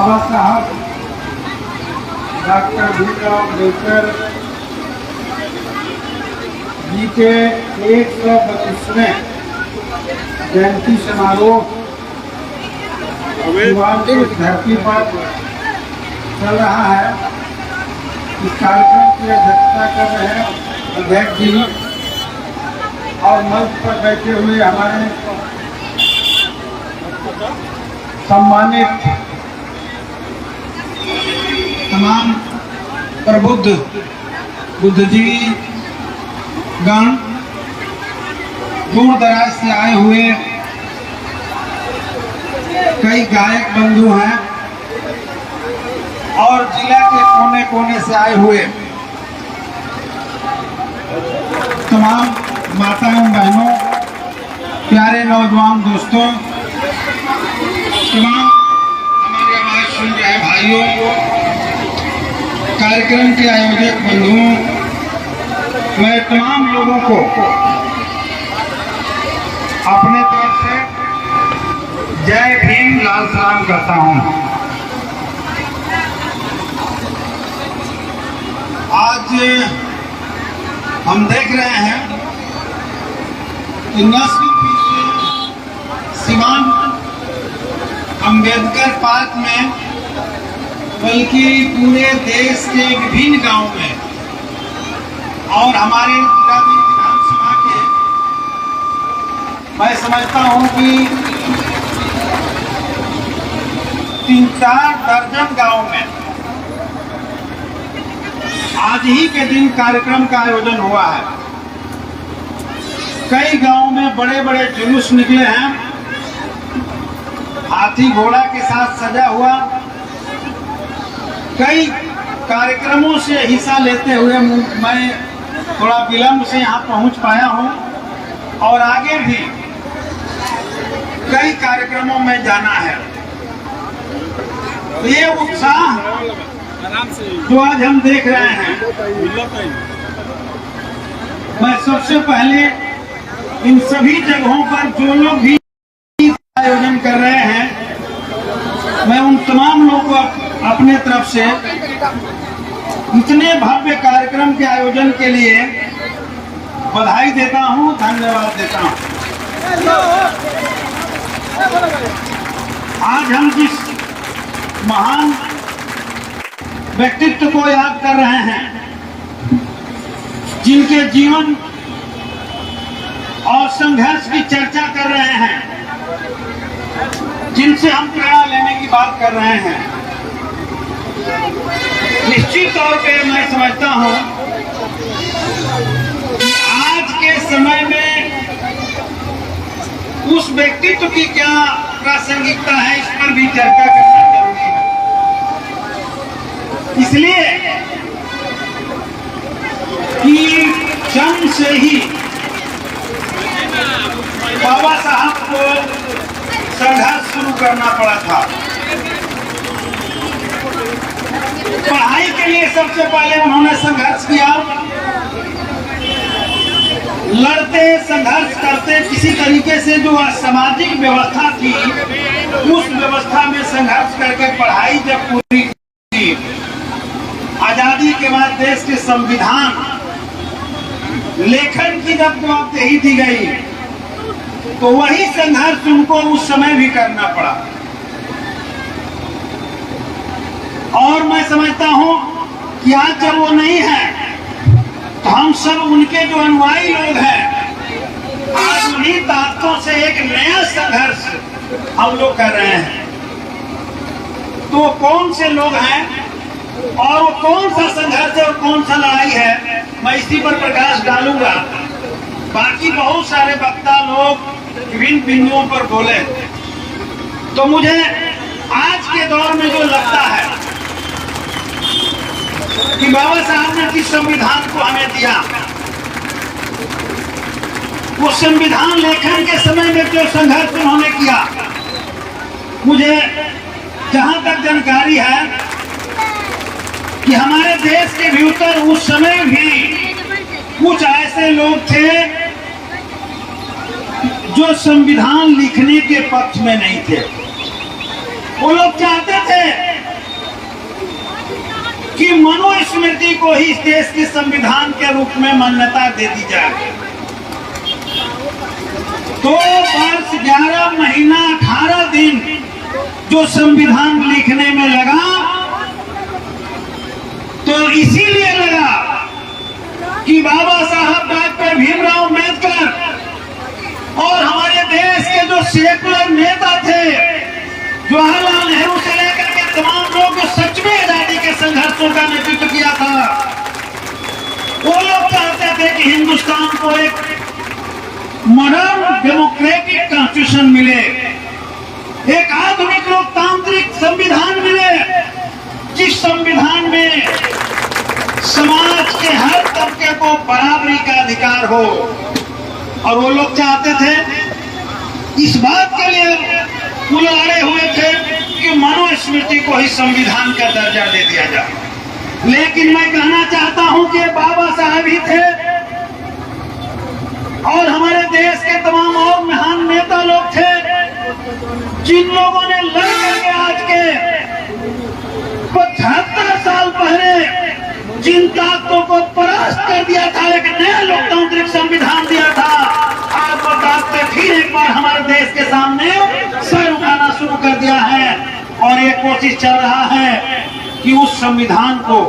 बाबा साहब डॉक्टर भीमराव अम्बेडकर जी के 132वें जयंती समारोह धरती पर चल रहा है। इस कार्यक्रम की अध्यक्षता कर रहे हैं अध्यक्ष जी और मंच पर बैठे हुए हमारे सम्मानित तमाम प्रबुद्ध बुद्धिजीवी गण, दूर दराज से आए हुए कई गायक बंधु हैं और जिला के कोने कोने से आए हुए तमाम माताओं बहनों, प्यारे नौजवान दोस्तों, तमाम हमारी आवाज सुन रहे भाइयों, कार्यक्रम के आयोजक बंधुओं, मैं तमाम लोगों को अपने तरफ से जय भीम लाल सलाम करता हूं। आज हम देख रहे हैं कि न सिर्फ सीमांत अम्बेडकर पार्क में बल्कि पूरे देश के विभिन्न गांवों में और हमारे जिला विधानसभा के मैं समझता हूं कि 3-4 दर्जन गांव में आज ही के दिन कार्यक्रम का आयोजन हुआ है। कई गांवों में बड़े बड़े जुलूस निकले हैं, हाथी घोड़ा के साथ सजा हुआ। कई कार्यक्रमों से हिस्सा लेते हुए मैं थोड़ा विलंब से यहाँ पहुँच पाया हूँ और आगे भी कई कार्यक्रमों में जाना है। ये उत्साह जो आज हम देख रहे हैं, मैं सबसे पहले इन सभी जगहों पर जो लोग भी आयोजन कर रहे हैं, मैं उन तमाम लोगों को अपने तरफ से इतने भव्य कार्यक्रम के आयोजन के लिए बधाई देता हूं, धन्यवाद देता हूं। आज हम जिस महान व्यक्तित्व को याद कर रहे हैं, जिनके जीवन और संघर्ष की चर्चा कर रहे हैं, जिनसे हम प्रेरणा लेने की बात कर रहे हैं, निश्चित तौर पे मैं समझता हूं कि आज के समय में उस व्यक्तित्व की क्या प्रासंगिकता है, इस पर भी चर्चा करना जरूरी है। इसलिए कि जन्म से ही बाबा साहब को संघर्ष शुरू करना पड़ा था। पढ़ाई के लिए सबसे पहले उन्होंने संघर्ष किया, लड़ते संघर्ष करते किसी तरीके से जो सामाजिक व्यवस्था थी उस व्यवस्था में संघर्ष करके पढ़ाई जब पूरी की, आजादी के बाद देश के संविधान लेखन की जब जवाबदेही दी गई तो वही संघर्ष उनको उस समय भी करना पड़ा। और मैं समझता हूं कि आज जब वो नहीं है तो हम सब उनके जो अनुयायी लोग हैं, आज उन्हीं ताकतों से एक नया संघर्ष हम लोग कर रहे हैं। तो वो कौन से लोग हैं और वो कौन सा संघर्ष है और कौन सा लड़ाई है, मैं इसी पर प्रकाश डालूंगा। बाकी बहुत सारे वक्ता लोग विभिन्न बिंदुओं पर बोले, तो मुझे आज के दौर में जो लगता है कि बाबा साहब ने जिस संविधान को हमें दिया, वो संविधान लेखन के समय में जो संघर्ष उन्होंने किया, मुझे जहां तक जानकारी है कि हमारे देश के भीतर उस समय भी कुछ ऐसे लोग थे जो संविधान लिखने के पक्ष में नहीं थे। वो लोग चाहते थे कि मनुस्मृति को ही इस देश के संविधान के रूप में मान्यता दे दी जाए। 2 वर्ष 11 महीना 18 दिन जो संविधान लिखने में लगा, तो इसीलिए लगा कि बाबा साहब डॉक्टर भीमराव अम्बेडकर और हमारे देश के जो सेकुलर नेता थे, जवाहरलाल नेहरू से लेकर के तमाम लोग जो सच में आजादी के संघर्षों का नेतृत्व किया था, वो लोग चाहते थे कि हिंदुस्तान को एक मॉडर्न डेमोक्रेटिक कॉन्स्टिट्यूशन मिले, एक आधुनिक लोकतांत्रिक संविधान मिले, जिस संविधान में समाज के हर तबके को बराबरी का अधिकार हो। और वो लोग चाहते थे, इस बात के लिए वो लड़े हुए थे कि मनुस्मृति को ही संविधान का दर्जा दे दिया जाए। लेकिन मैं कहना चाहता हूं कि बाबा साहब ही थे और हमारे देश के तमाम और महान नेता लोग थे, जिन लोगों ने लड़ करके आज के 75 साल पहले जिन ताकतों को परास्त कर दिया था, एक नया लोकतांत्रिक संविधान दिया था, आज वो ताकतें फिर एक बार हमारे देश के सामने सर उठाना शुरू कर दिया है और ये कोशिश चल रहा है कि उस संविधान को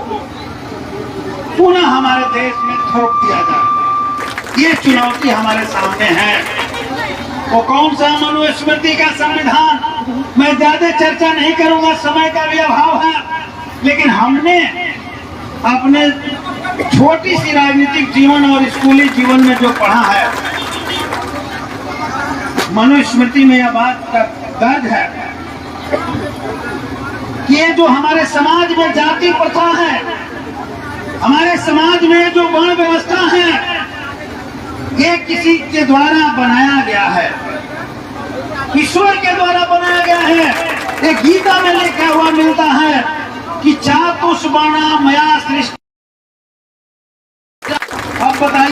पुनः हमारे देश में थोप दिया जाए। ये चुनौती हमारे सामने है। वो कौन सा मनुस्मृति का संविधान, मैं ज्यादा चर्चा नहीं करूंगा, समय का भी अभाव है, लेकिन हमने अपने छोटी सी राजनीतिक जीवन और स्कूली जीवन में जो पढ़ा है, मनुस्मृति में यह बात दर्ज है कि ये जो हमारे समाज में जाति प्रथा है, हमारे समाज में जो वर्ण व्यवस्था है, ये किसी के द्वारा बनाया गया है, ईश्वर के द्वारा बनाया गया है। एक गीता में लिखा हुआ मिलता है कि चातुष्वर्णा मया सृष्टि। अब बताइए